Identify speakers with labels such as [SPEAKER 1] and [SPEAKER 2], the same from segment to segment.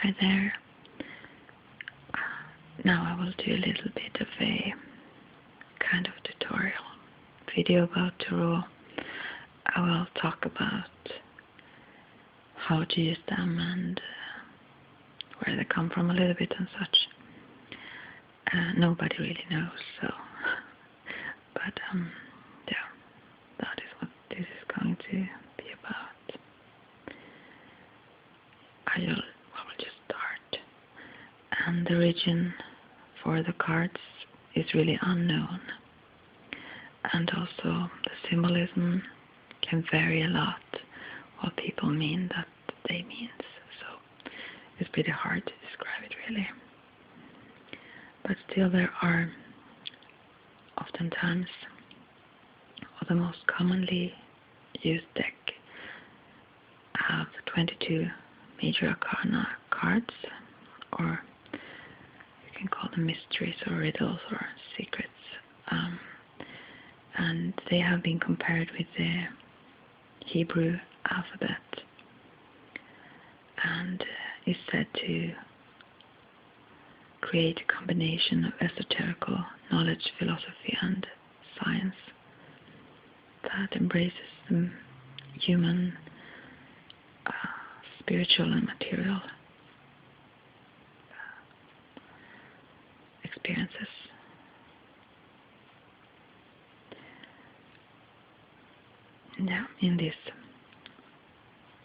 [SPEAKER 1] Hi there. Now I will do a little bit of a kind of tutorial video about tarot. I will talk about how to use them and where they come from a little bit and such. Nobody really knows, so but yeah, that is what this is going to be about. I will just start. And the origin for the cards is really unknown, and also the symbolism can vary a lot what people mean that they mean, so it's pretty hard to describe it really. But still there are oftentimes, or the most commonly used deck have 22 major arcana cards, or you can call them mysteries or riddles or secrets, and they have been compared with the Hebrew alphabet and is said to create a combination of esoterical knowledge, philosophy and science that embraces the human, spiritual and material experiences. Now, in this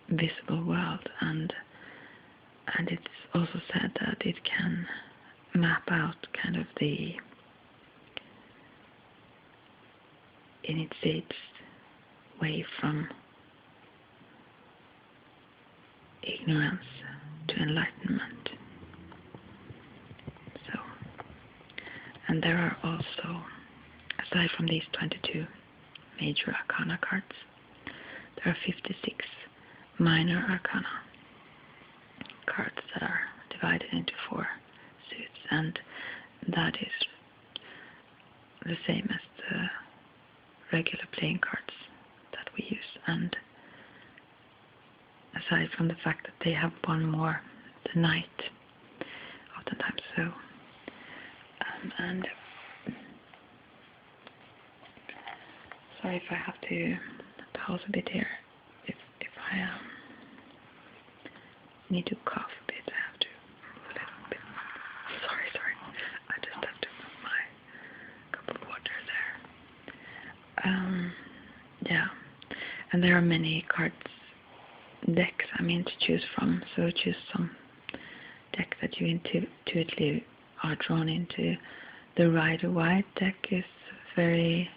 [SPEAKER 1] visible world, and it's also said that it can map out kind of the initiates way from ignorance to enlightenment. So, and there are also, aside from these 22 major arcana cards, there are 56 minor arcana cards that are divided into 4 suits, and that is the same as the regular playing cards that we use, and aside from the fact that they have one more, the knight, oftentimes so, and sorry if I have to pause a bit here, if I need to cough a bit, I have to move a little bit. Sorry, I just have to move my cup of water there. Yeah, and there are many cards, decks to choose from, so choose some deck that you intuitively are drawn into. The Rider-Waite deck is very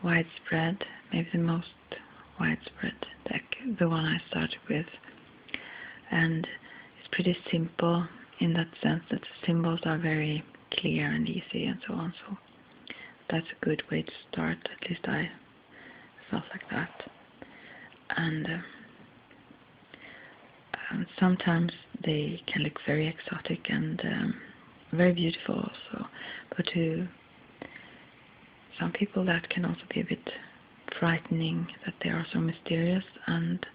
[SPEAKER 1] widespread, maybe the most widespread deck, the one I started with, and it's pretty simple in that sense that the symbols are very clear and easy and so on, so that's a good way to start. At least I felt like that. And sometimes they can look very exotic and very beautiful also, but to some people that can also be a bit frightening, that they are so mysterious. And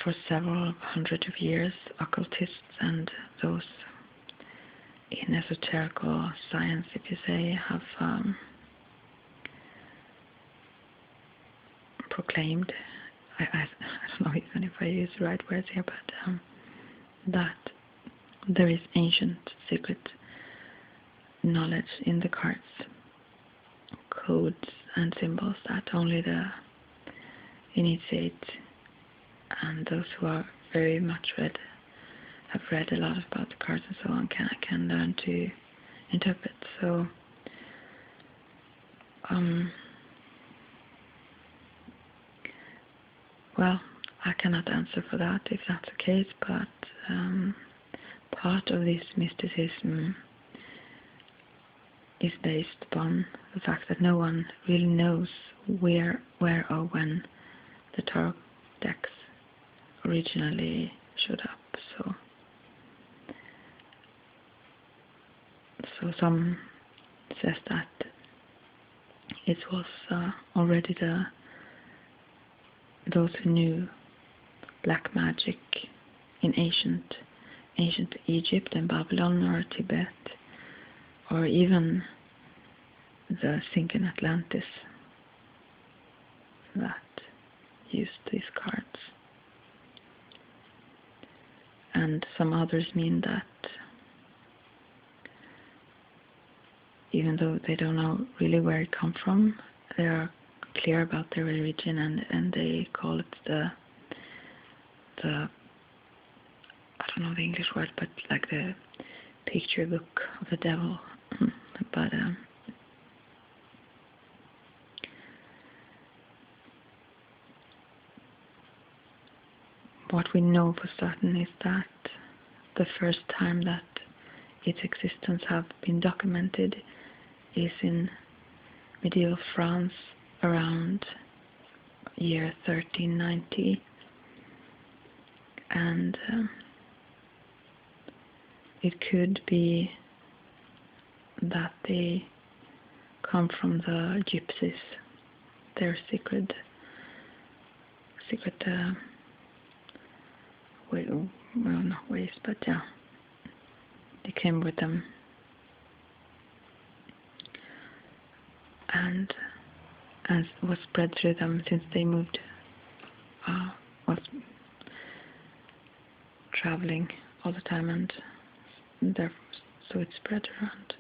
[SPEAKER 1] for several hundred of years, occultists and those in esoterical science, if you say, have proclaimed, I don't know even if I use the right words here, but that there is ancient secret knowledge in the cards, codes and symbols that only the initiate and those who are very much have read a lot about the cards and so on can learn to interpret. So well, I cannot answer for that if that's the case, but part of this mysticism is based upon the fact that no one really knows where or when the tarot decks originally showed up. So some says that it was already those who knew black magic in ancient Egypt and Babylon or Tibet, or even the sinking Atlantis that used these cards. And some others mean that even though they don't know really where it comes from, they are clear about their religion, and they call it the I don't know the English word, but like the picture book of the devil. But what we know for certain is that the first time that its existence have been documented is in medieval France around year 1390, and it could be that they come from the gypsies, their secret well, not ways, but yeah, they came with them, and was spread through them since they moved, was traveling all the time, and therefore so it spread around,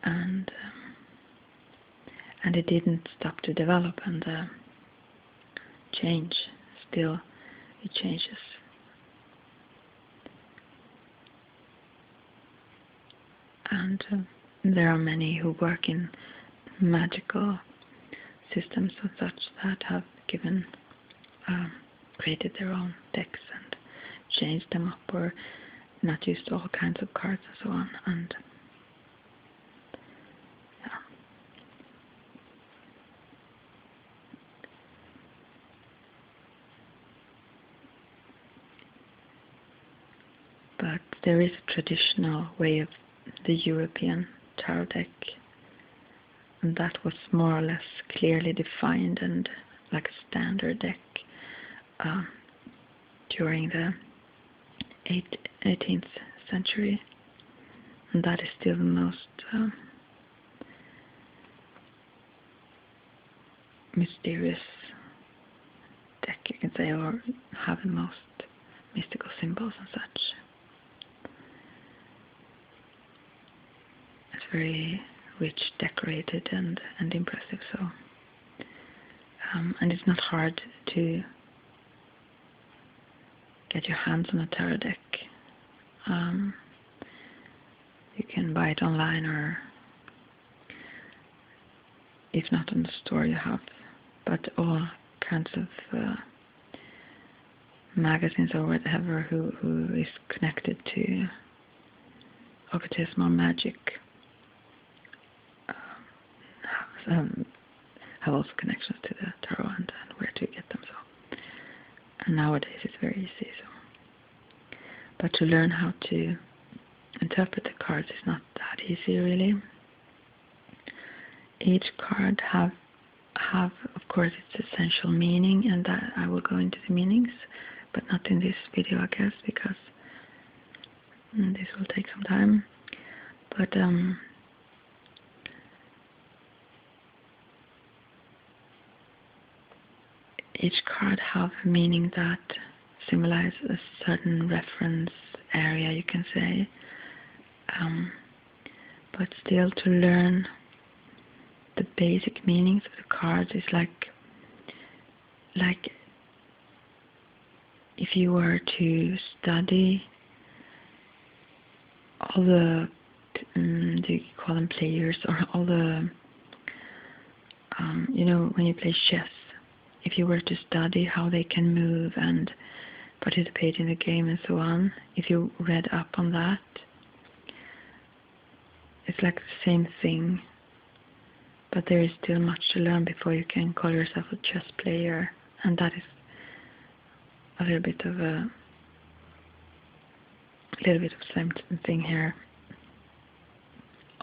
[SPEAKER 1] and it didn't stop to develop and change. Still, it changes. And there are many who work in magical systems and such that have created their own decks and changed them up, or not used all kinds of cards and so on. And yeah. But there is a traditional way of the European tarot deck, and that was more or less clearly defined and like a standard deck during the 18th century, and that is still the most mysterious deck, you can say, or have the most mystical symbols and such. It's very rich, decorated, and impressive. So, and it's not hard to get your hands on a tarot deck. You can buy it online, or if not in the store, you have, but all kinds of magazines or whatever who is connected to occultism or magic have also connections to the tarot and where to get them. So, and nowadays it's very easy. So, but to learn how to interpret the cards is not that easy, really. Each card have of course its essential meaning, and that I will go into the meanings, but not in this video, I guess, because this will take some time. But each card have a meaning that symbolize a certain reference area, you can say. But still, to learn the basic meanings of the cards is like if you were to study all the do you call them players, or all the you know, when you play chess, if you were to study how they can move and participate in the game and so on, if you read up on that, it's like the same thing, but there is still much to learn before you can call yourself a chess player, and that is a little bit of the same thing here.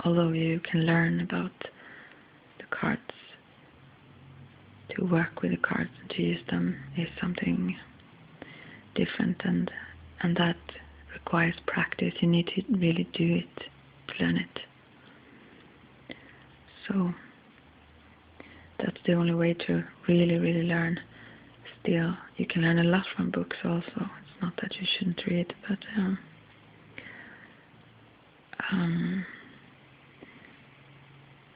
[SPEAKER 1] Although you can learn about the cards, to work with the cards and to use them is something different, and that requires practice. You need to really do it to learn it. So that's the only way to really learn. Still, you can learn a lot from books also. It's not that you shouldn't read, but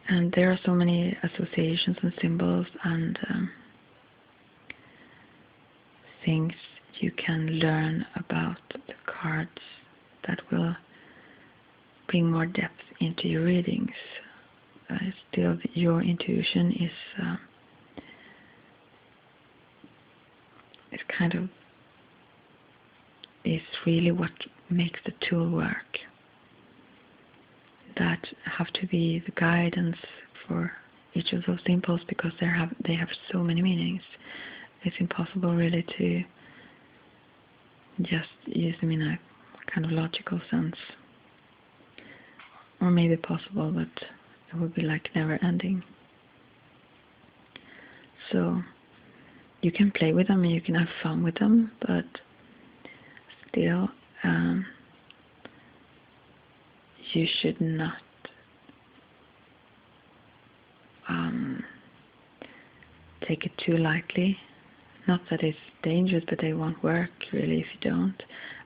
[SPEAKER 1] and there are so many associations and symbols and things you can learn about the cards that will bring more depth into your readings. Still, your intuition is really what makes the tool work. That have to be the guidance for each of those symbols, because they have so many meanings. It's impossible really to just use them in a kind of logical sense. Or maybe possible, but it would be like never ending. So you can play with them and you can have fun with them, but still you should not take it too lightly. Not that it's dangerous, but they won't work really if you don't.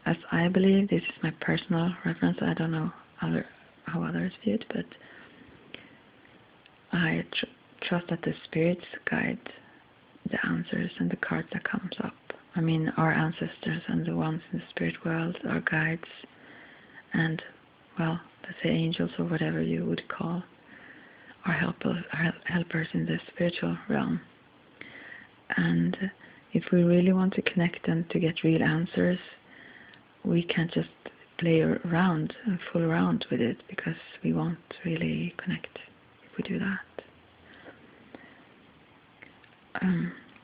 [SPEAKER 1] As I believe, this is my personal reference, I don't know how others view it, but I trust that the spirits guide the answers and the cards that comes up. I mean, our ancestors and the ones in the spirit world are guides and, well, let's say angels or whatever you would call our helpers in the spiritual realm. And if we really want to connect and to get real answers, we can't just play around and fool around with it, because we won't really connect if we do that.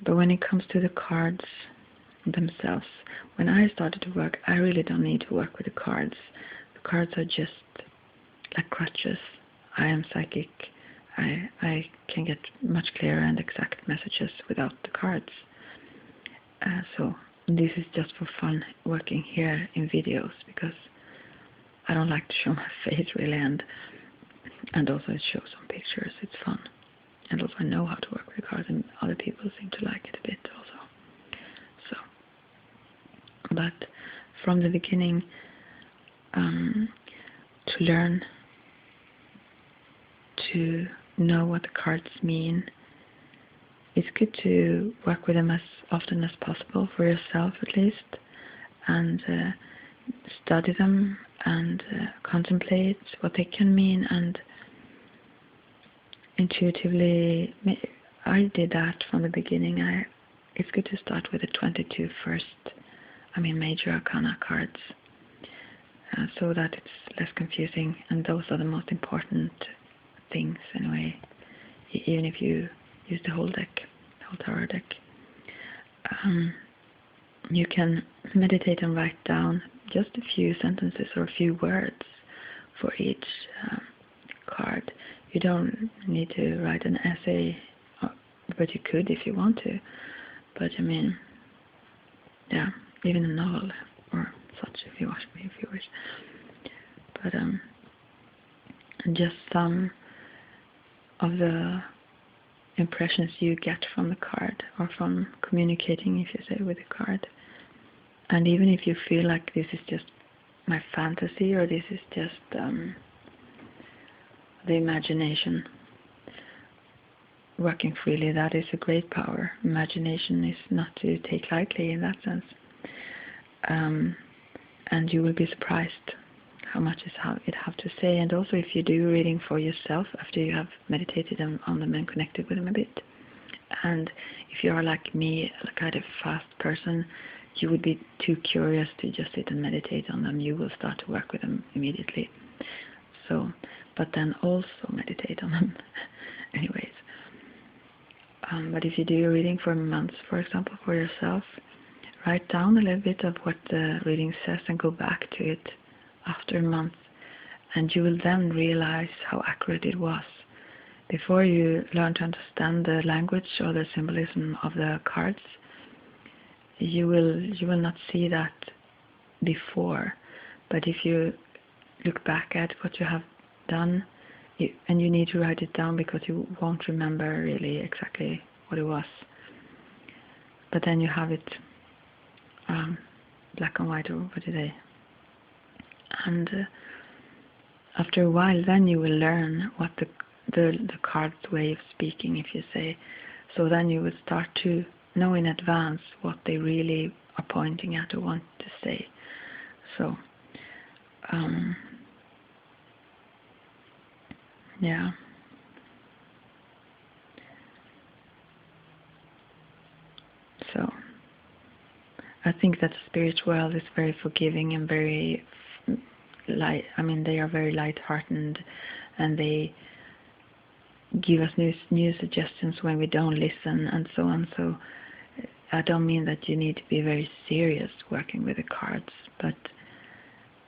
[SPEAKER 1] But when it comes to the cards themselves, when I started to work, I really don't need to work with the cards. The cards are just like crutches. I am psychic. I can get much clearer and exact messages without the cards. So this is just for fun, working here in videos, because I don't like to show my face really, and also it shows some pictures. It's fun. And also I know how to work with the cards, and other people seem to like it a bit also. So, but from the beginning, to learn to know what the cards mean, it's good to work with them as often as possible, for yourself at least, and study them and contemplate what they can mean, and intuitively, I did that from the beginning. It's good to start with the 22 first, major arcana cards, so that it's less confusing, and those are the most important things anyway, even if you use the whole deck, the whole tarot deck. You can meditate and write down just a few sentences or a few words for each card. You don't need to write an essay, but you could if you want to. But yeah, even a novel or such if you wish. But just some of the impressions you get from the card, or from communicating, if you say, with the card. And even if you feel like this is just my fantasy, or this is just the imagination working freely, that is a great power. Imagination is not to take lightly in that sense. And you will be surprised how much it have to say. And also, if you do reading for yourself after you have meditated on them and connected with them a bit, and if you are like me, a kind of fast person, you would be too curious to just sit and meditate on them. You will start to work with them immediately. So, but then also meditate on them anyways. But if you do your reading for months, for example, for yourself, write down a little bit of what the reading says and go back to it after a month, and you will then realize how accurate it was. Before you learn to understand the language or the symbolism of the cards, you will not see that before. But if you look back at what you have done, and you need to write it down because you won't remember really exactly what it was. But then you have it black and white over the day. And after a while, then you will learn what the card's way of speaking, if you say. So then you will start to know in advance what they really are pointing at or want to say. So, yeah. So, I think that the spirit world is very forgiving and very light. I mean, they are very light-hearted, and they give us new suggestions when we don't listen, and so on. So, I don't mean that you need to be very serious working with the cards, but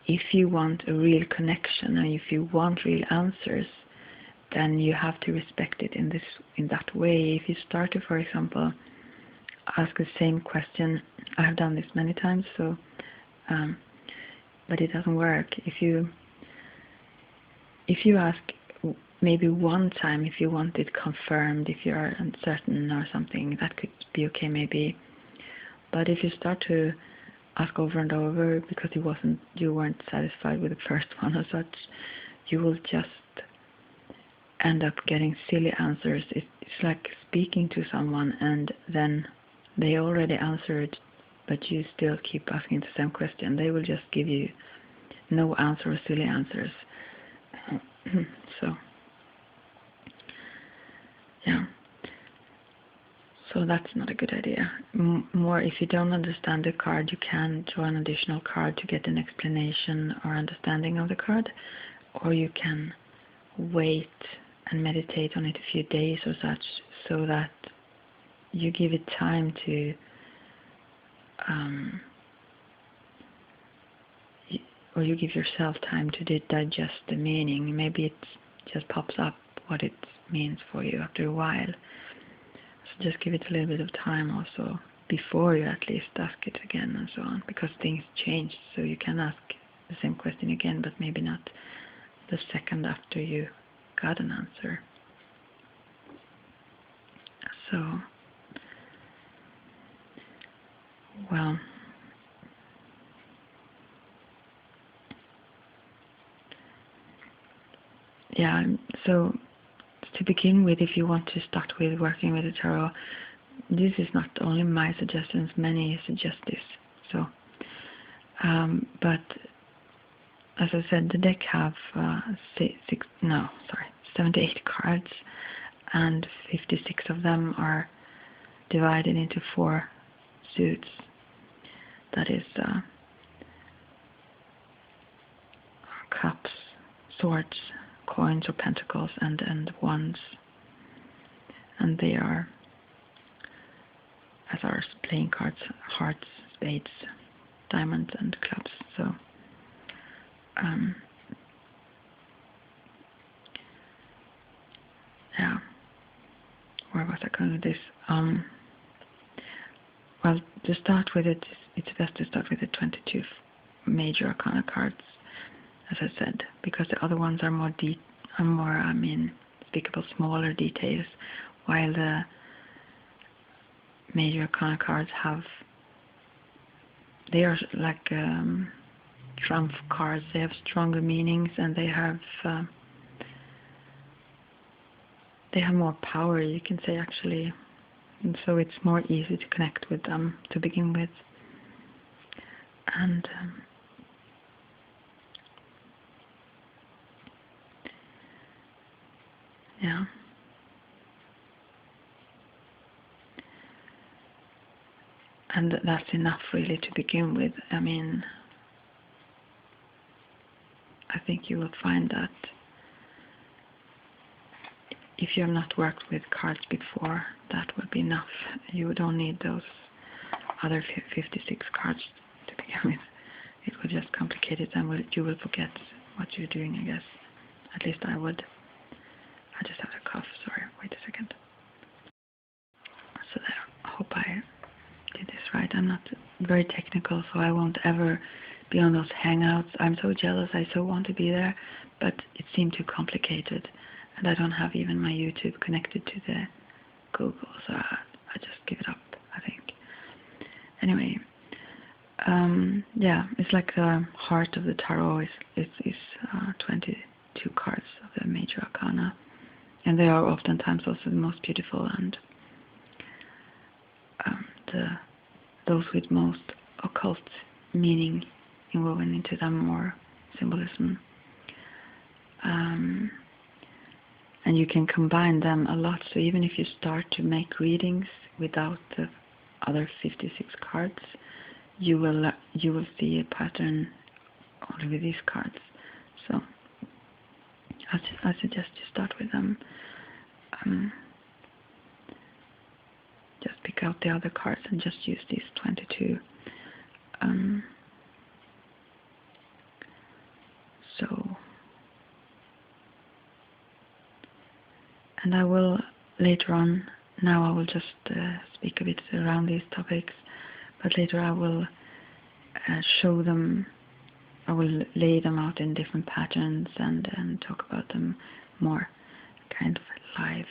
[SPEAKER 1] if you want a real connection and if you want real answers, then you have to respect it in that way. If you start to, for example, ask the same question, I have done this many times, so but it doesn't work. If you ask maybe one time, if you want it confirmed, if you are uncertain or something, that could be okay maybe. But if you start to ask over and over because you weren't satisfied with the first one or such, you will just end up getting silly answers. It's like speaking to someone and then they already answered, but you still keep asking the same question. They will just give you no answer or silly answers. So, yeah. So that's not a good idea. More, if you don't understand the card, you can draw an additional card to get an explanation or understanding of the card, or you can wait and meditate on it a few days or such, so that you give it time to or you give yourself time to digest the meaning. Maybe it just pops up what it means for you after a while. So just give it a little bit of time also before you at least ask it again and so on, because things change, so you can ask the same question again, but maybe not the second after you got an answer. So, well, yeah, so to begin with, if you want to start with working with the tarot, this is not only my suggestions, many suggest this. So, but as I said, the deck have 78 cards, and 56 of them are divided into 4 suits. That is cups, swords, coins or pentacles, and wands. And they are, as are playing cards, hearts, spades, diamonds, and clubs. So, yeah. Where was I going with this? Well, to start with it, it's best to start with the 22 major arcana cards, as I said, because the other ones are more speakable, smaller details, while the major arcana cards they are like trump cards. They have stronger meanings, and they have more power, you can say, actually, and so it's more easy to connect with them to begin with. And yeah. And that's enough really to begin with. I mean, I think you will find that if you have not worked with cards before, that will be enough. You don't need those other 56 cards to begin with. It will just complicate it, and you will forget what you're doing, I guess. At least I would. I just have a cough, sorry, wait a second. So there, I hope I did this right. right. I'm not very technical, so I won't ever be on those hangouts. I'm so jealous. I so want to be there, but it seemed too complicated, and I don't have even my YouTube connected to the Google, so I just give it up, I think. Anyway, yeah, it's like the heart of the tarot is 22 cards of the major arcana, and they are oftentimes also the most beautiful and those with most occult meaning woven into them, or symbolism. And you can combine them a lot, so even if you start to make readings without the other 56 cards, you will see a pattern only with these cards. So I suggest you start with them. Just pick out the other cards and just use these 22. And I will later on, now I will just speak a bit around these topics, but later I will show them, I will lay them out in different patterns and talk about them more kind of live.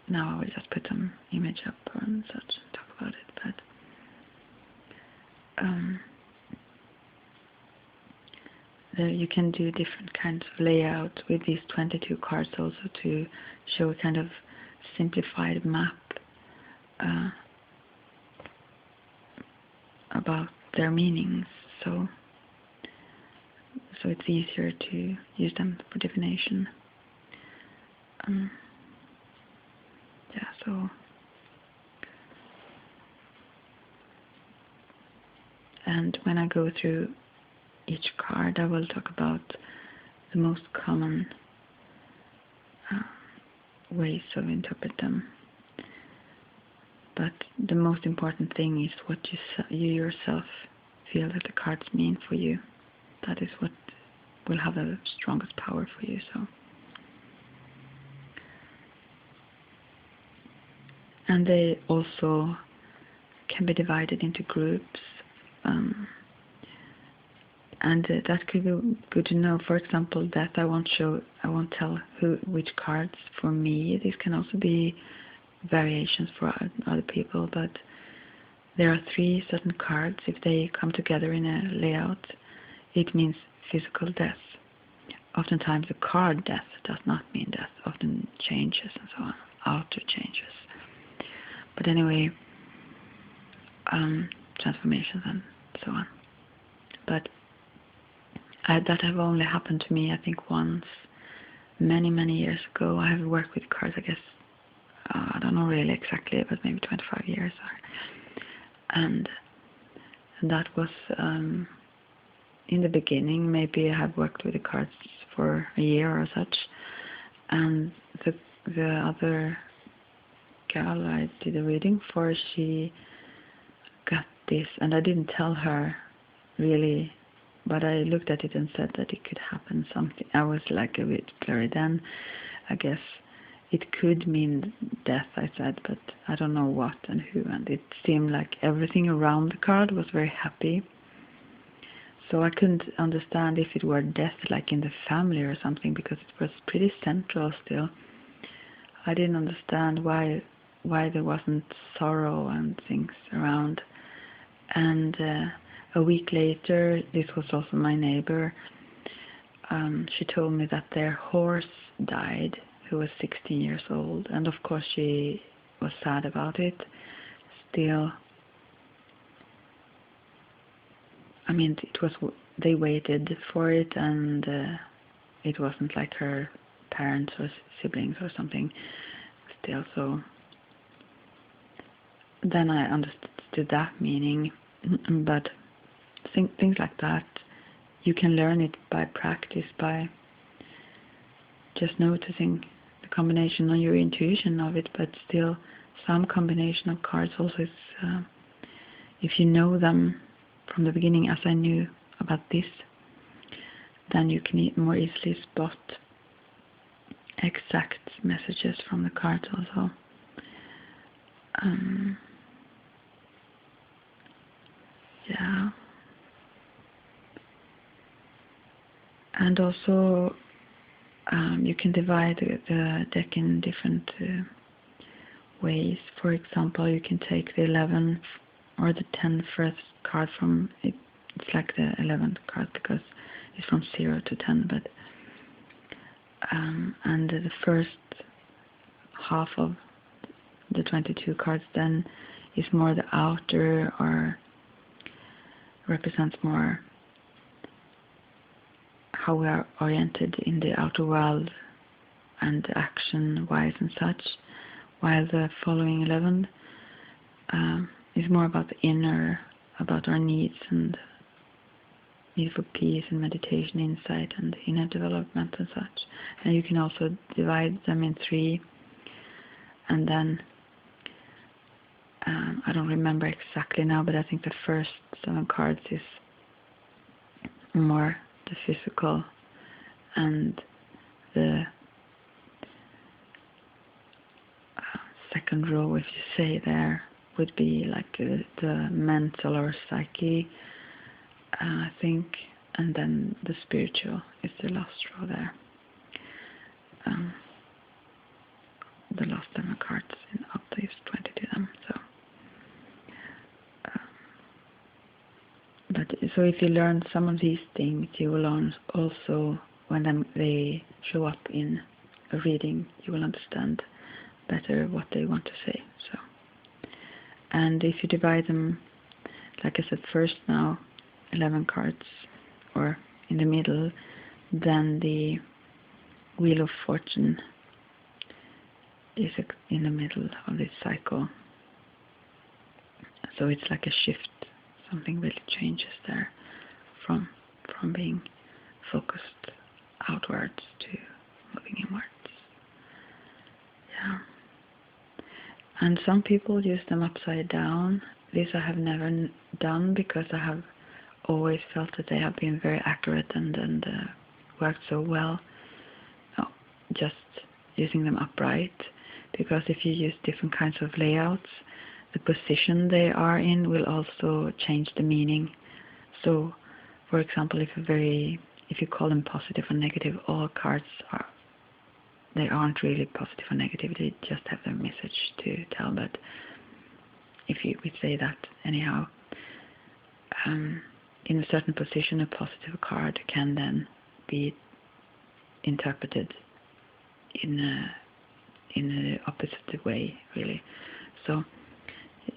[SPEAKER 1] Now I will just put some image up and such and talk about it, but you can do different kinds of layout with these 22 cards also to show a kind of simplified map about their meanings, so it's easier to use them for divination. Yeah, so and when I go through each card, I will talk about the most common ways of interpret them. But the most important thing is what you yourself feel that the cards mean for you. That is what will have the strongest power for you. So, and they also can be divided into groups. And that could be good to know. For example, death, I won't tell which cards for me. These can also be variations for other people, but there are 3 certain cards. If they come together in a layout, it means physical death. Oftentimes the card death does not mean death, often changes and so on, outer changes. But anyway, transformations and so on. But that have only happened to me, I think, once, many years ago. I have worked with cards, I guess, I don't know really exactly, but maybe 25 years. And that was in the beginning. Maybe I had worked with the cards for a year or such. And the other girl I did a reading for, she got this, and I didn't tell her really, but I looked at it and said that it could happen something. I was like a bit blurry then. I guess it could mean death, I said, but I don't know what and who. And it seemed like everything around the card was very happy. So I couldn't understand if it were death, like in the family or something, because it was pretty central still. I didn't understand why there wasn't sorrow and things around. And a week later, this was also my neighbor, she told me that their horse died, who was 16 years old, and of course she was sad about it. Still, I mean, they waited for it, and it wasn't like her parents or siblings or something. Still, so then I understood that meaning. But things like that, you can learn it by practice, by just noticing the combination on your intuition of it. But still, some combination of cards also is, if you know them from the beginning, as I knew about this, then you can more easily spot exact messages from the cards also. Yeah. And also you can divide the deck in different ways. For example, you can take the 11th or the 10th first card from it. It's like the 11th card because it's from 0 to 10, but and the first half of the 22 cards then is more the outer, or represents more how we are oriented in the outer world and action wise and such, while the following 11 is more about the inner, about our needs and need for peace and meditation, insight and inner development and such. And you can also divide them in 3, and then I don't remember exactly now, but I think the first 7 cards is more the physical, and the second row, if you say there, would be like the mental or psyche, I think, and then the spiritual is the last row there. The last 7 cards in Updates 22 them. So if you learn some of these things, you will learn also when they show up in a reading, you will understand better what they want to say. So, and if you divide them, like I said, first now 11 cards, or in the middle, then the Wheel of Fortune is in the middle of this cycle. So it's like a shift. Something really changes there from being focused outwards to moving inwards. Yeah. And some people use them upside down. This I have never done because I have always felt that they have been very accurate and worked so well. Just using them upright, because if you use different kinds of layouts, the position they are in will also change the meaning. So, for example, if you call them positive or negative, all cards aren't really positive or negative. They just have their message to tell. But if we say that anyhow, in a certain position, a positive card can then be interpreted in the opposite way, really. So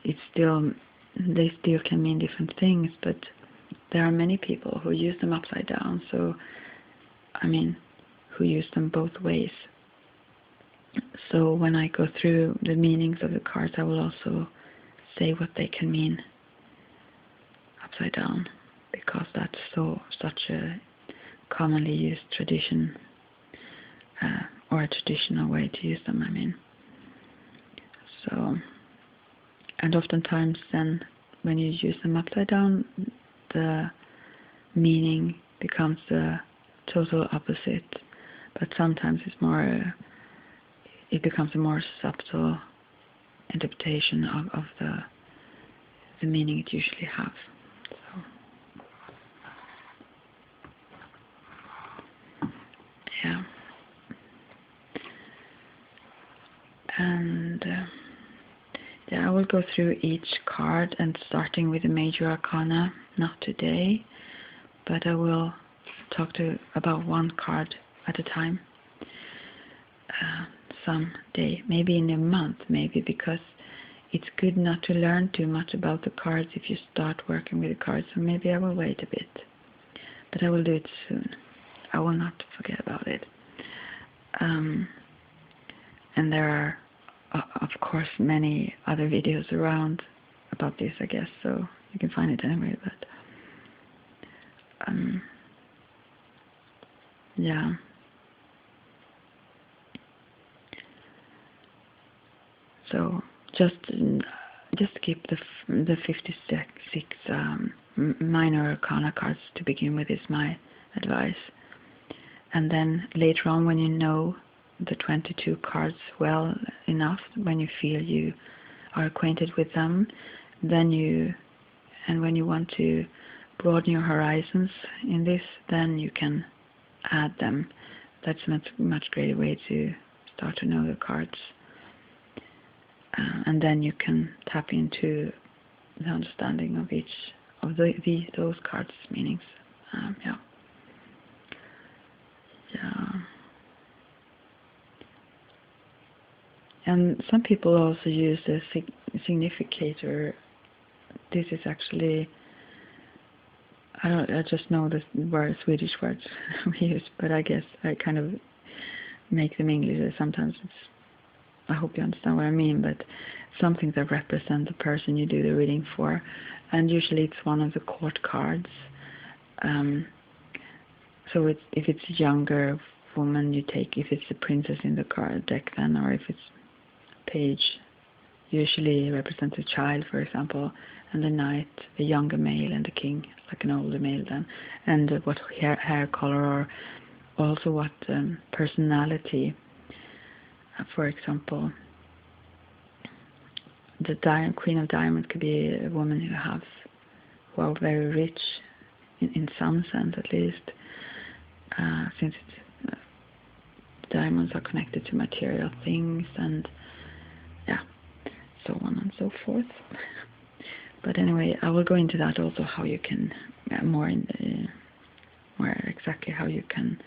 [SPEAKER 1] they still can mean different things, but there are many people who use them upside down. So, who use them both ways. So when I go through the meanings of the cards, I will also say what they can mean upside down, because that's such a commonly used tradition, or a traditional way to use them, So, and oftentimes then, when you use them upside down, the meaning becomes the total opposite. But sometimes it becomes a more subtle interpretation of the meaning it usually has. So, yeah. And I will go through each card, and starting with the major arcana, not today, but I will talk about one card at a time, someday, maybe in a month, because it's good not to learn too much about the cards if you start working with the cards. So maybe I will wait a bit, but I will do it soon. I will not forget about it. And there are, of course, many other videos around about this, I guess, so you can find it anyway, but yeah. So just keep the 56 minor arcana cards to begin with, is my advice. And then later on, when you know the 22 cards well enough, when you feel you are acquainted with them, then you and when you want to broaden your horizons in this, then you can add them. That's a much greater way to start to know the cards. And then you can tap into the understanding of each of those cards' meanings. Yeah. And some people also use the significator. This is actually, I just know the Swedish words we use, but I guess I kind of make them English. Sometimes I hope you understand what I mean, but something that represents the person you do the reading for, and usually it's one of the court cards. So if it's a younger woman, you take, if it's the princess in the card deck then, or if it's page, usually represents a child, for example, and the knight, a younger male, and the king, like an older male then, and what hair color, or also what personality. For example, the Queen of Diamonds could be a woman who are very rich, in some sense at least, since diamonds are connected to material things, and so on and so forth. But anyway, I will go into that also, how you can more exactly how you can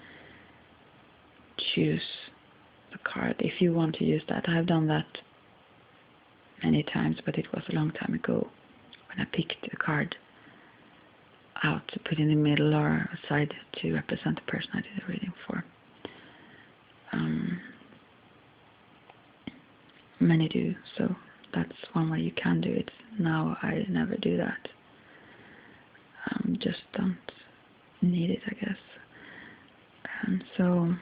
[SPEAKER 1] choose the card if you want to use that. I've done that many times, but it was a long time ago when I picked a card out to put in the middle or aside to represent the person I did the reading for. Many do, so that's one way you can do it. Now I never do that. Just don't need it, I guess. And so,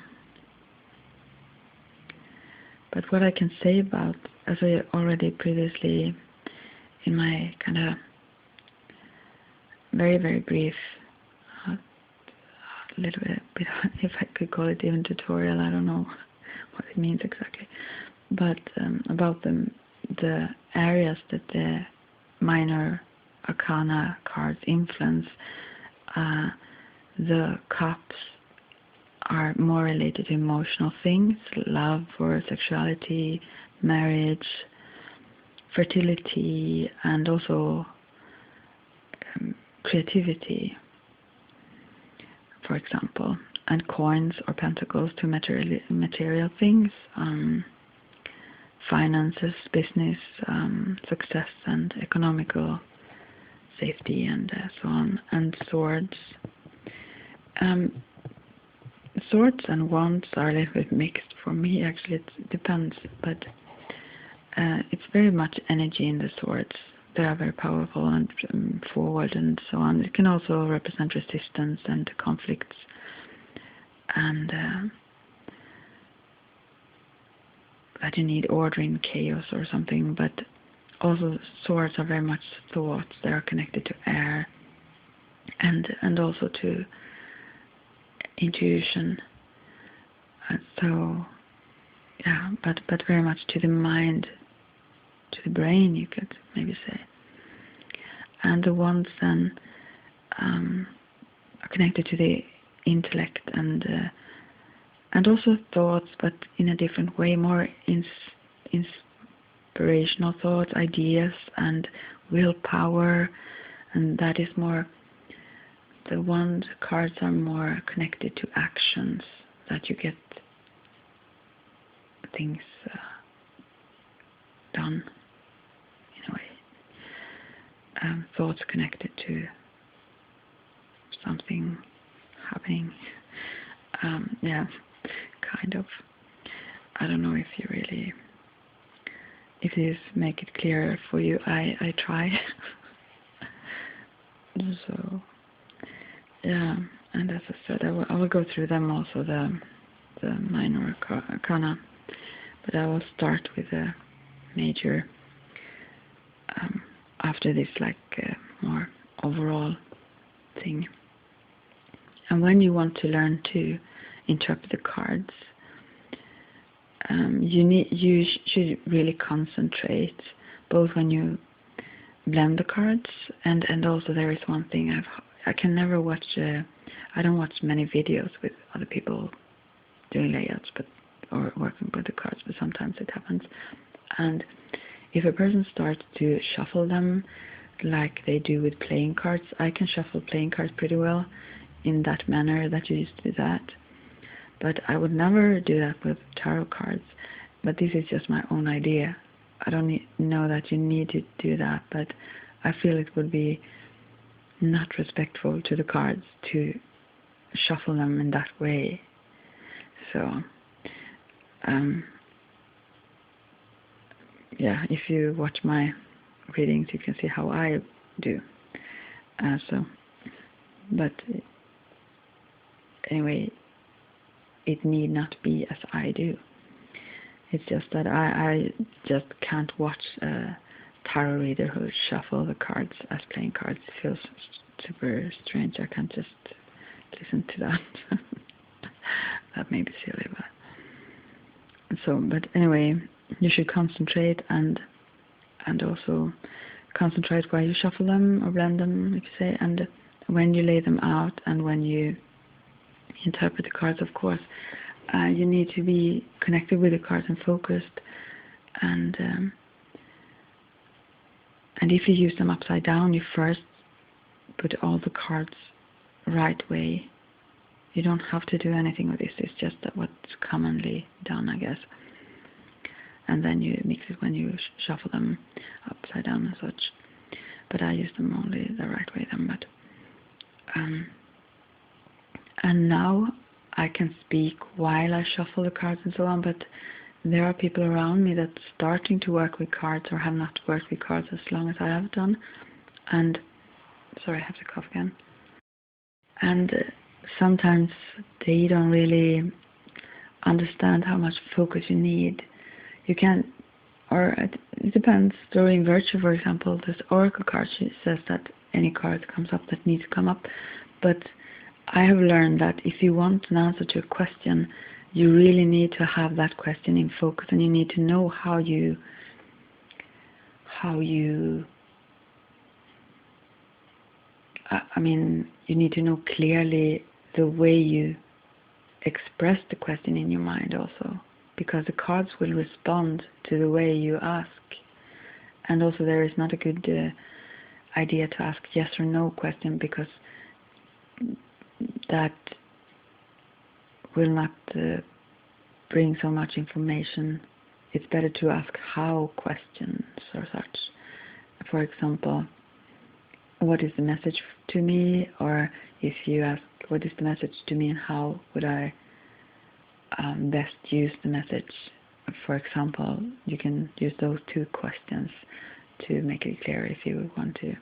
[SPEAKER 1] but what I can say about, as I already previously in my kind of very, very brief, little bit, if I could call it even tutorial, I don't know what it means exactly, but about the areas that the minor arcana cards influence. The cups are more related to emotional things, love or sexuality, marriage, fertility, and also creativity, for example. And coins or pentacles to material things, finances, business, success, and economical safety, and so on. And swords. Swords and wands are a little bit mixed for me. Actually, it depends, but it's very much energy in the swords. They are very powerful and forward and so on. It can also represent resistance and conflicts, and that you need order in chaos or something. But also swords are very much thoughts. They are connected to air, and also to intuition. So yeah, but very much to the mind, to the brain, you could maybe say. And the ones then are connected to the intellect and also thoughts, but in a different way, more inspirational thoughts, ideas, and willpower. And that is more, the wand cards are more connected to actions, that you get things done in a way. Thoughts connected to something happening. Yeah, kind of. I don't know if you really, if this make it clearer for you. I try. So yeah, and as I said, I will go through them also, the minor arcana, but I will start with the major after this, like more overall thing. And when you want to learn to interpret the cards, you should really concentrate, both when you blend the cards, and also there is one thing I can never watch. I don't watch many videos with other people doing layouts, or working with the cards, but sometimes it happens. And if a person starts to shuffle them like they do with playing cards, I can shuffle playing cards pretty well in that manner that you used to do that. But I would never do that with tarot cards. But this is just my own idea. I don't know that you need to do that, but I feel it would be not respectful to the cards to shuffle them in that way. So, yeah, if you watch my readings, you can see how I do. But anyway, it need not be as I do. It's just that I just can't watch a tarot reader who shuffle the cards as playing cards. It feels super strange. I can't just listen to that. That may be silly, but anyway, you should concentrate and also concentrate while you shuffle them or blend them, like you say, and when you lay them out and when you interpret the cards, of course, you need to be connected with the cards and focused, and if you use them upside down, you first put all the cards right way. You don't have to do anything with this. It's just what's commonly done, I guess. And then you mix it when you shuffle them upside down and such. But I use them only the right way then. But and now I can speak while I shuffle the cards and so on. But there are people around me that's starting to work with cards or have not worked with cards as long as I have done. And sorry, I have to cough again. And sometimes they don't really understand how much focus you need. You can, or it depends. During Virtue, for example, this Oracle card, she says that any card comes up that needs to come up. But I have learned that if you want an answer to a question, you really need to have that question in focus, and you need to know how you you need to know clearly the way you express the question in your mind also, because the cards will respond to the way you ask. And also there is not a good idea to ask yes or no question, because that will not bring so much information. It's better to ask how questions or such. For example, what is the message to me? Or if you ask, what is the message to me and how would I best use the message? For example, you can use those two questions to make it clear if you want to.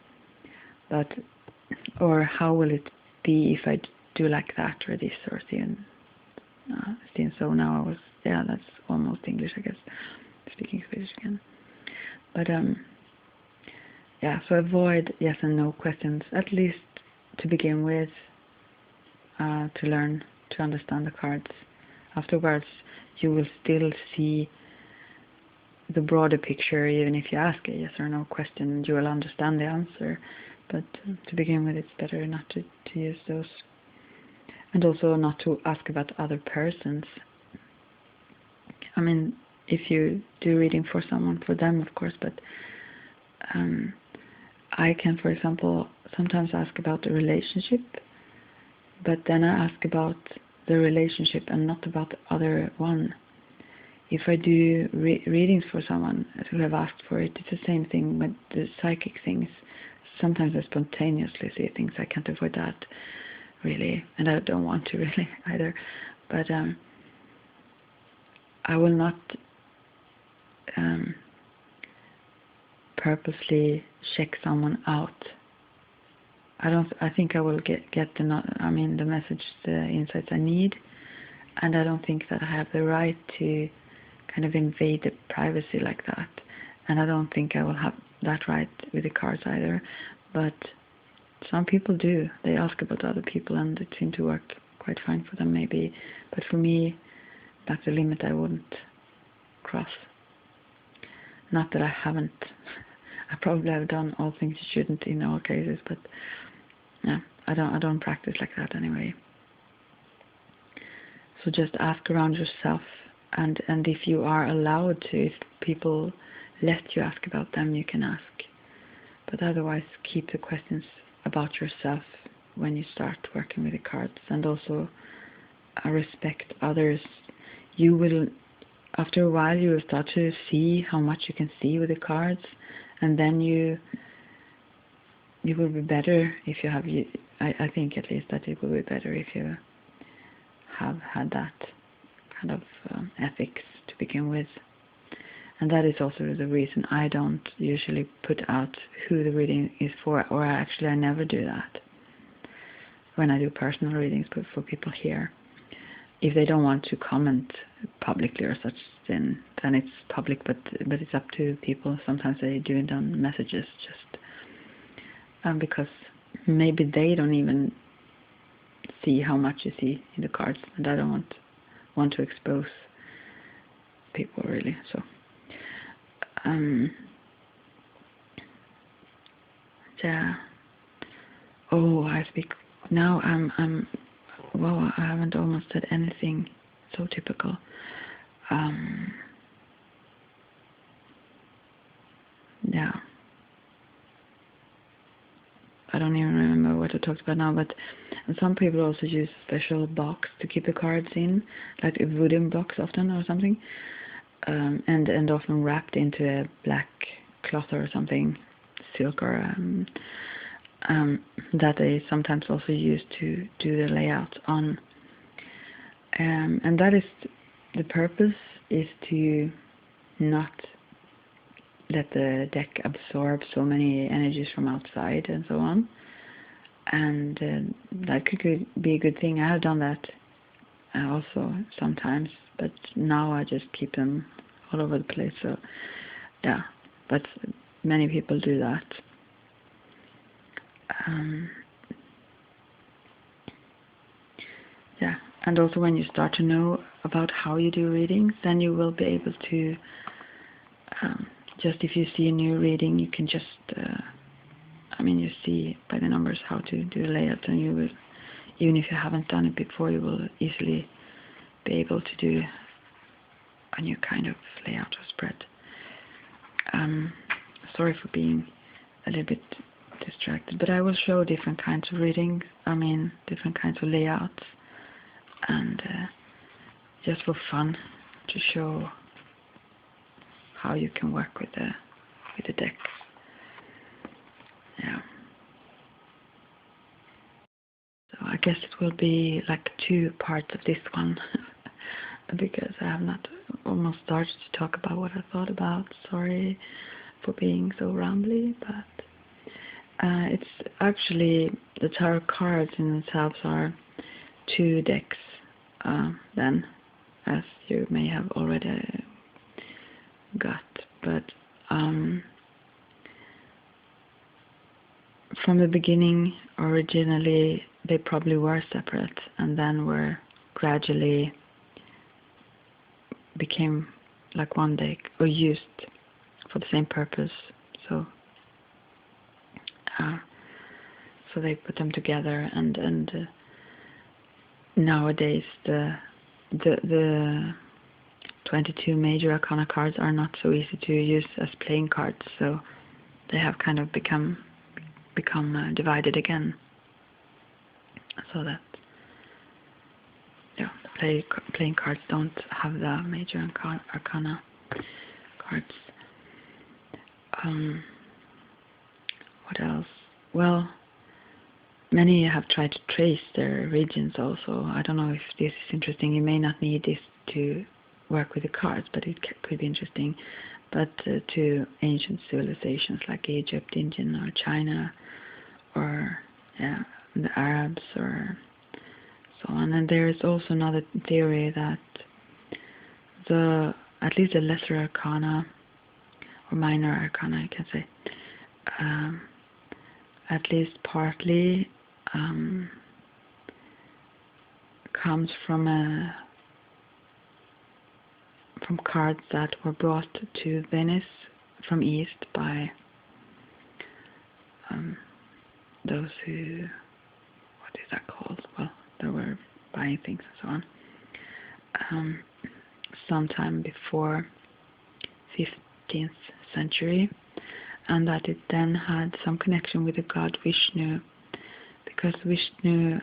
[SPEAKER 1] But, or how will it be if I do like that or this or seeing so now I was, yeah, that's almost English, I guess, speaking Swedish again. But yeah, so avoid yes and no questions, at least to begin with, to learn to understand the cards. Afterwards, you will still see the broader picture. Even if you ask a yes or no question, you will understand the answer. But to begin with, it's better not to use those. And also not to ask about other persons. I mean, if you do reading for someone, for them, of course, but I can, for example, sometimes ask about the relationship, but then I ask about the relationship and not about the other one. If I do readings for someone who have asked for it, it's the same thing with the psychic things. Sometimes I spontaneously see things. I can't avoid that, really, and I don't want to really either. But I will not purposely check someone out. I think I will get the message, the insights I need, and I don't think that I have the right to kind of invade the privacy like that. And I don't think I will have that right with the cards either. But some people do. They ask about other people, and it seems to work quite fine for them, maybe. But for me, that's a limit I wouldn't cross. Not that I haven't. I probably have done all things you shouldn't in all cases, but yeah, I don't practice like that anyway. So just ask around yourself, and if you are allowed to, if people let you ask about them, you can ask. But otherwise, keep the questions about yourself when you start working with the cards, and also respect others. You will, after a while, you will start to see how much you can see with the cards, and then you will be better if you have. I think at least that it will be better if you have had that kind of ethics to begin with. And that is also the reason I don't usually put out who the reading is for, or actually I never do that when I do personal readings for people here. If they don't want to comment publicly or such, then it's public, but it's up to people. Sometimes they do it on messages, just because maybe they don't even see how much you see in the cards, and I don't want to expose people really. So yeah. Oh, I speak now. Well, I haven't almost said anything. So typical. Yeah. I don't even remember what I talked about now, but some people also use a special box to keep the cards in, like a wooden box often or something, and often wrapped into a black cloth or something, silk or that they sometimes also use to do the layout on. And that is, the purpose is to not let the deck absorb so many energies from outside and so on. And that could be a good thing. I have done that also sometimes, but now I just keep them all over the place. So yeah, but many people do that. Yeah, and also when you start to know about how you do readings, then you will be able to just, if you see a new reading, you can just you see by the numbers how to do the layout, and you will, even if you haven't done it before, you will easily be able to do a new kind of layout or spread. Sorry for being a little bit distracted, but I will show different kinds of readings, different kinds of layouts, and just for fun, to show how you can work with the decks. Yeah. So I guess it will be like 2 parts of this one because I have not almost started to talk about what I thought about. Sorry for being so rambly, but it's actually, the tarot cards in themselves are 2 decks then, as you may have already got, but from the beginning, originally they probably were separate, and then were gradually became like one deck, or used for the same purpose. So they put them together, and nowadays the 22 major arcana cards are not so easy to use as playing cards, so they have kind of become divided again, so that the playing cards don't have the major arcana cards. What else? Well, many have tried to trace their origins also. I don't know if this is interesting. You may not need this to work with the cards, but it could be interesting. But to ancient civilizations like Egypt, Indian, or China, or the Arabs, or so on. And there is also another theory that at least the lesser arcana, or minor arcana, you can say, at least partly comes from cards that were brought to Venice from East by those who, what is that called? Well, they were buying things and so on. Sometime before 15th century, and that it then had some connection with the god Vishnu, because Vishnu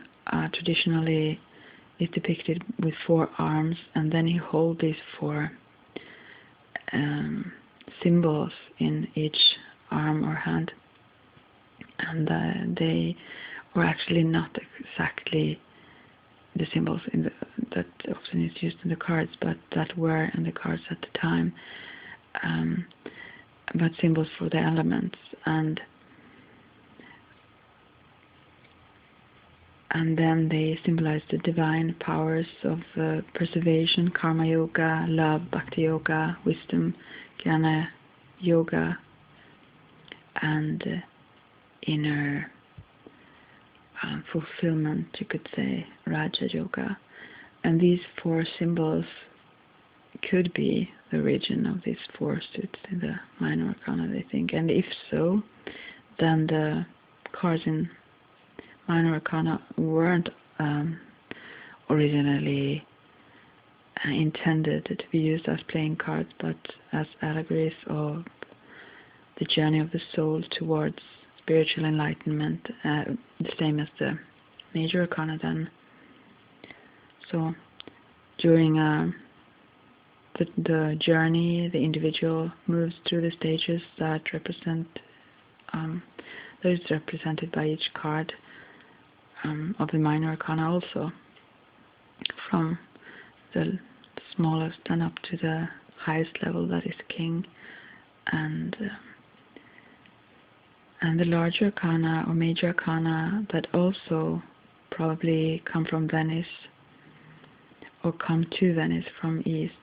[SPEAKER 1] traditionally is depicted with 4 arms, and then he holds these 4 symbols in each arm or hand, and they were actually not exactly the symbols that often is used in the cards, but that were in the cards at the time, but symbols for the elements, and then they symbolize the divine powers of preservation, karma yoga, love, bhakti yoga, wisdom, jnana yoga, and inner fulfillment, you could say, Raja Yoga. And these 4 symbols could be the origin of these 4 suits in the minor arcana, they think. And if so, then the cards in minor arcana weren't originally intended to be used as playing cards, but as allegories of the journey of the soul towards spiritual enlightenment, the same as the major arcana then. So during the journey, the individual moves through the stages that is represented by each card of the minor arcana also, from the smallest and up to the highest level, that is king, and the larger arcana or major arcana that also probably come from Venice or come to Venice from east,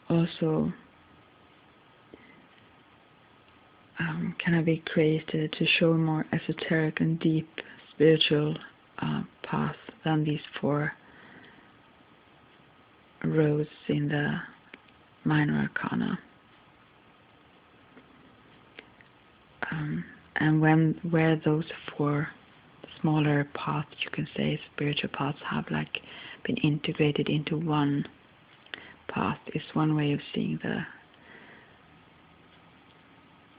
[SPEAKER 1] also can be created to show a more esoteric and deep spiritual path than these 4 rows in the minor arcana. And where those 4 smaller paths, you can say, spiritual paths, have like been integrated into one path, is one way of seeing the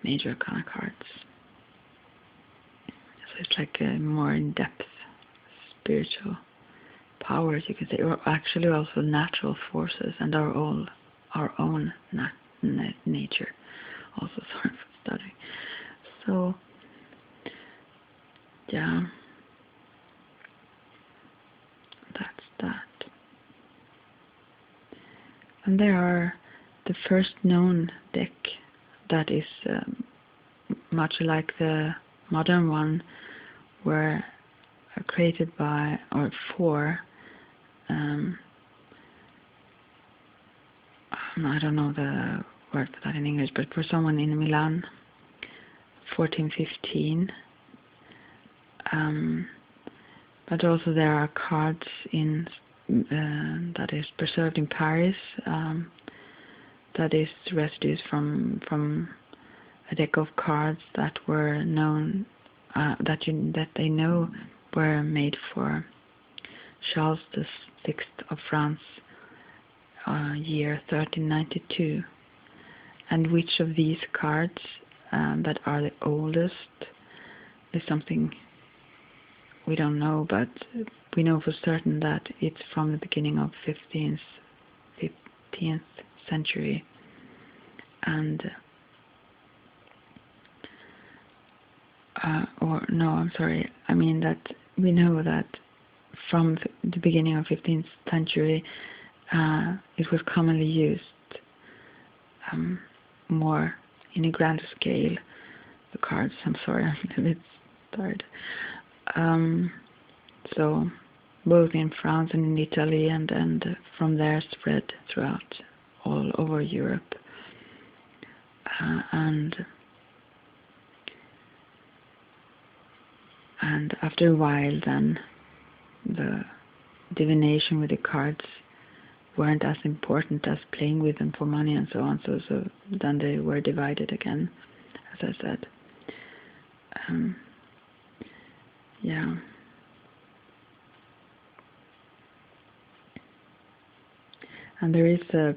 [SPEAKER 1] major arcana cards. So it's like a more in-depth spiritual powers, you can say, or actually also natural forces and our own nature. Also, sorry for stuttering. So, yeah, that's that. And there are the first known deck that is much like the modern one, were created by, or for, I don't know the word for that in English, but for someone in Milan, 1415. But also there are cards in that is preserved in Paris, that is residues from a deck of cards that were known, that they know were made for Charles VI of France, year 1392. And which of these cards that are the oldest is something we don't know, but we know for certain that it's from the beginning of 15th century. And that we know that from the beginning of 15th century it was commonly used more in a grander scale, the cards. I'm sorry, I'm a bit tired. So both in France and in Italy, and from there spread throughout all over Europe. And after a while, then the divination with the cards weren't as important as playing with them for money and so on. So then they were divided again, as I said. Yeah. And there is a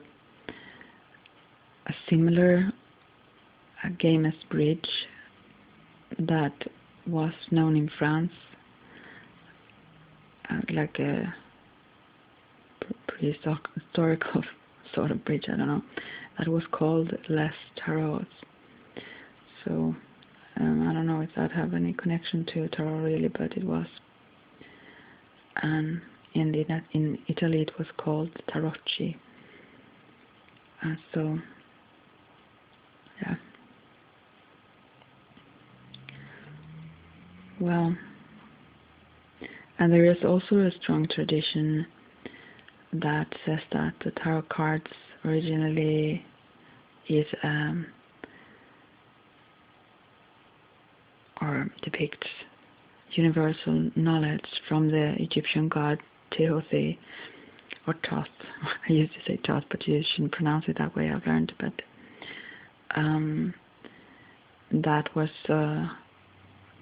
[SPEAKER 1] similar game as bridge that was known in France, like a prehistorical sort of bridge, I don't know, that was called Les Tarots. So I don't know if that have any connection to tarot really, but it was. And in Italy it was called tarocchi. So yeah. Well, and there is also a strong tradition that says that the tarot cards originally is or depicts universal knowledge from the Egyptian god Teothi, or Thoth. I used to say Thoth, but you shouldn't pronounce it that way, I've learned. But that was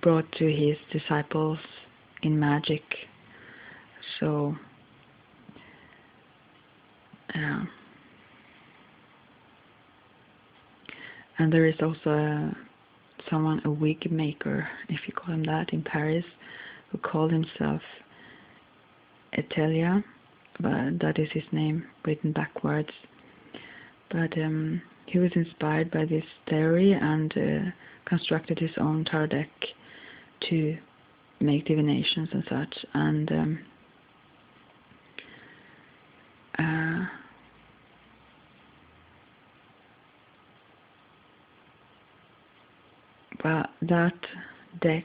[SPEAKER 1] brought to his disciples in magic. So and there is also a wig maker, if you call him that, in Paris, who called himself Etelia, but that is his name written backwards. But he was inspired by this theory and constructed his own tarot deck to make divinations and such. And well, that deck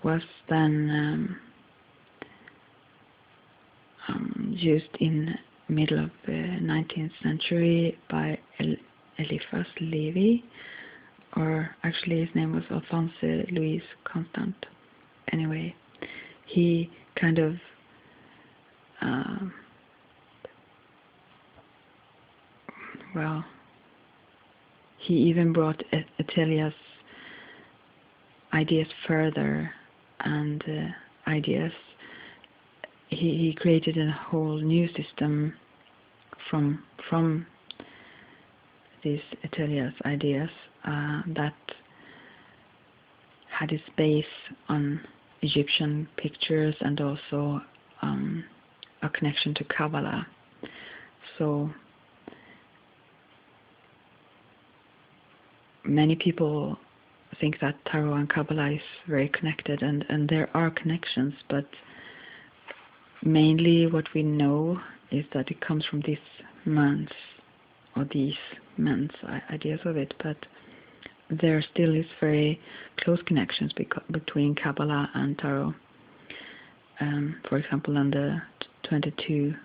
[SPEAKER 1] was then used in middle of the 19th century by Eliphas Levi, or actually his name was Alphonse Louis Constant. Anyway, he kind of well, he even brought Etelia's ideas further, and ideas. He created a whole new system from these Etelia's ideas that had its base on Egyptian pictures and also a connection to Kabbalah. So many people think that tarot and Kabbalah is very connected, and there are connections, but mainly what we know is that it comes from these men's ideas of it, but there still is very close connections between Kabbalah and tarot. For example, in the 22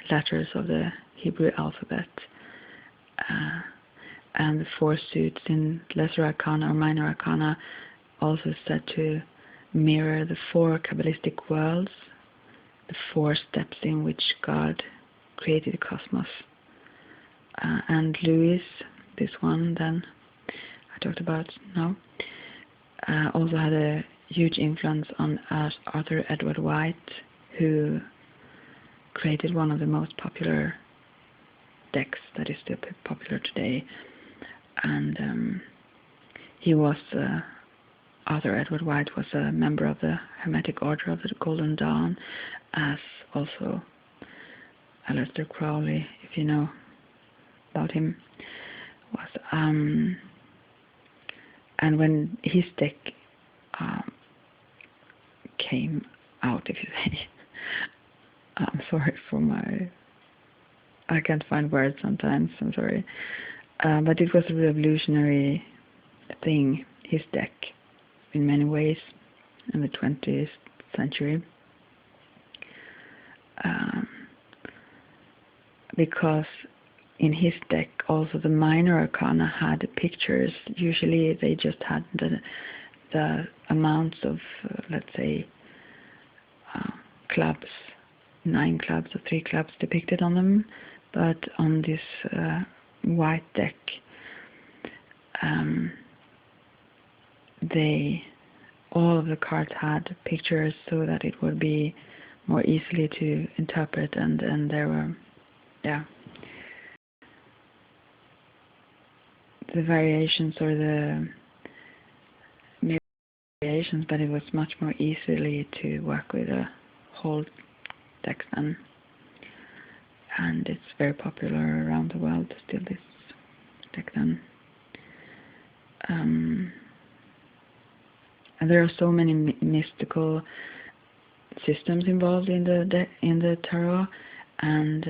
[SPEAKER 1] letters of the Hebrew alphabet, and the 4 suits in Lesser Arcana or Minor Arcana also said to mirror the 4 Kabbalistic worlds, the 4 steps in which God created the cosmos. And Louis, this one then I talked about now, also had a huge influence on Arthur Edward White, who created one of the most popular decks that is still popular today. And he was Arthur Edward White was a member of the Hermetic Order of the Golden Dawn, as also Aleister Crowley, if you know about him, was. And when his deck came out, if you say, I'm sorry for I can't find words sometimes, I'm sorry. But it was a revolutionary thing, his deck, in many ways, in the 20th century. Because in his deck also the minor arcana had pictures. Usually they just had the amounts of, let's say, clubs, 9 clubs or 3 clubs depicted on them. But on this white deck all of the cards had pictures so that it would be more easily to interpret, and there were, yeah, the variations or the variations, but it was much more easily to work with a whole text, and it's very popular around the world still, this deck then. And there are so many mystical systems involved in the tarot, and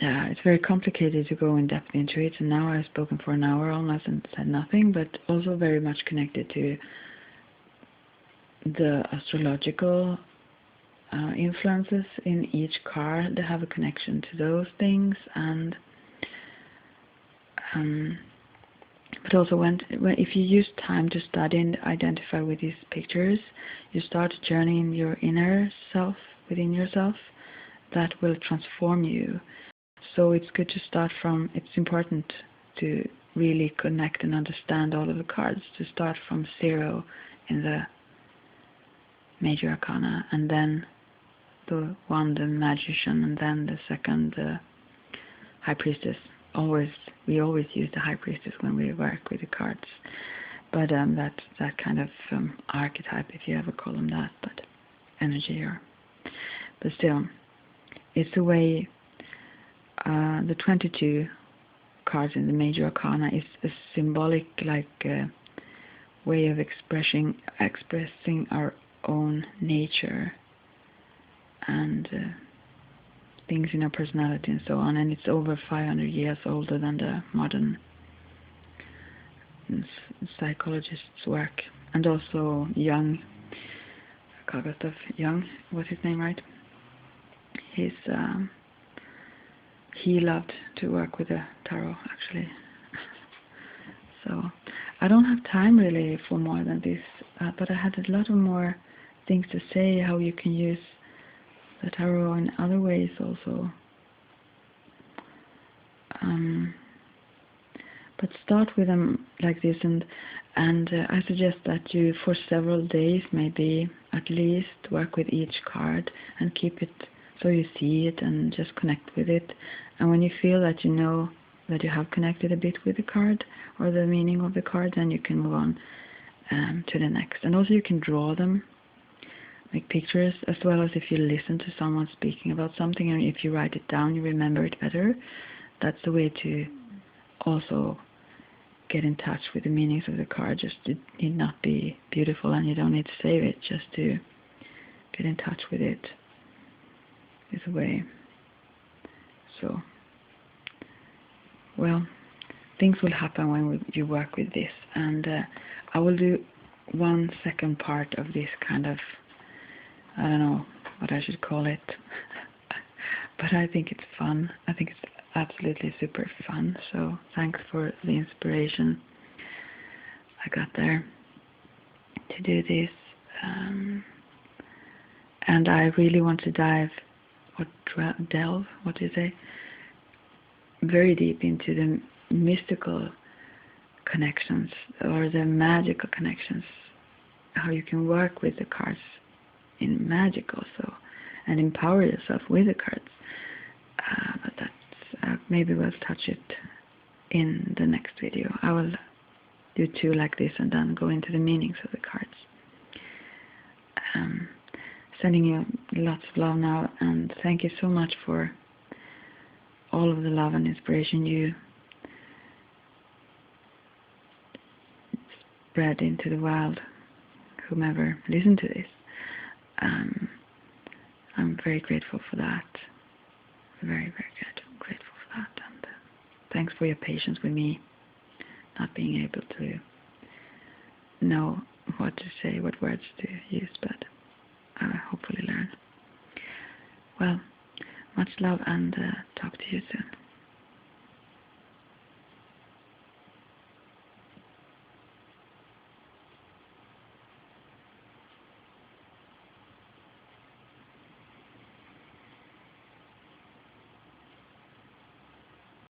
[SPEAKER 1] yeah, it's very complicated to go in depth into it. And now I've spoken for an hour almost and said nothing, but also very much connected to the astrological influences in each card. They have a connection to those things, and but also when if you use time to study and identify with these pictures, you start a journey in your inner self, within yourself, that will transform you. So it's good to start from, it's important to really connect and understand all of the cards, to start from 0 in the major arcana, and then the 1, the magician, and then the 2nd, the high priestess. We always use the high priestess when we work with the cards, but that's that kind of archetype, if you ever call them that, but energy, but still, it's a way. The 22 cards in the major arcana is a symbolic, way of expressing our own nature and things in our personality and so on, and it's over 500 years older than the modern psychologists' work. And also Jung, Carl Gustav Jung was his name, right? He loved to work with the tarot, actually. So I don't have time really for more than this, but I had a lot of more things to say, how you can use the tarot in other ways also. But start with them like this, and I suggest that you, for several days, maybe at least, work with each card and keep it so you see it and just connect with it. And when you feel that you know that you have connected a bit with the card or the meaning of the card, then you can move on to the next. And also you can draw them, make pictures, as well as if you listen to someone speaking about something, and if you write it down, you remember it better. That's the way to also get in touch with the meanings of the card. Just it need not be beautiful, and you don't need to save it, just to get in touch with it is a way. So, well, things will happen when you work with this, and I will do one second part of this kind of, I don't know what I should call it, but I think it's fun. I think it's absolutely super fun. So thanks for the inspiration I got there to do this, and I really want to delve, what do you say, very deep into the mystical connections or the magical connections, how you can work with the cards in magic also, and empower yourself with the cards. But that's maybe we'll touch it in the next video. I will do 2 like this and then go into the meanings of the cards. Sending you lots of love now, and thank you so much for all of the love and inspiration you spread into the world, whomever listened to this. I'm very grateful for that. Very, very good. I'm grateful for that, and thanks for your patience with me not being able to know what to say, what words to use, but I will hopefully learn. Well, much love, and talk to you soon.